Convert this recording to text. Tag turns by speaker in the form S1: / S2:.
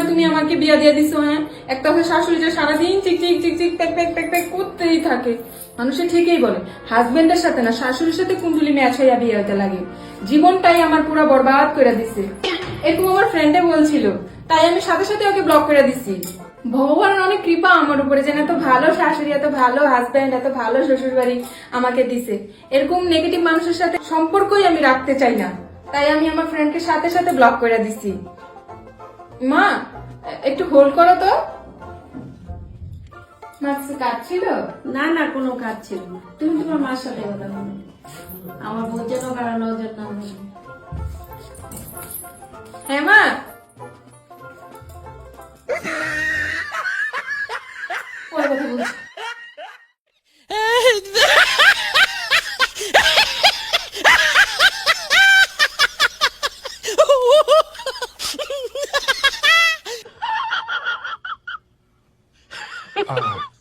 S1: তুমি আমাকে বিয়া দিয়ে দিছো? হ্যাঁ, একটা হচ্ছে শাশুড়ি যে সারাদিন চিক চিক চিক চিক প্যাক প্যাক প্যাক প্যাক করতেই থাকে। মানুষে ঠিকই বলে, হাজবেন্ডের সাথে না শাশুড়ির সাথে কুণ্ডুলি ম্যাচ হইয়া বিয়ে হতে লাগে। জীবনটাই আমার পুরো বরবাদ করে দিছে। এরকম আমার ফ্রেন্ডে বলছিল, তাই আমি সাথে সাথে ওকে ব্লক করে দিছি। ভগবানের অনেক কৃপা আমার উপরে, যেন এত ভালো শাশুড়ি, এত ভালো হাজবেন্ড, এত ভালো শ্বশুর বাড়ি আমাকে দিছে। এরকম নেগেটিভ মানুষের সাথে সম্পর্কই আমি রাখতে চাই না, তাই আমি আমার ফ্রেন্ডকে সাথে সাথে ব্লক করে দিছি। মা, একটু হোল্ড করো তো। মা, কিছু কাজ ছিল?
S2: না না, কোনো কাজ ছিল না। তুমি তোমার মার সাথে কথা বলো। আমার বউ যেন কারো নজর না হয়।
S1: হ্যাঁ মা। পরে কথা বলছি।
S3: Oh.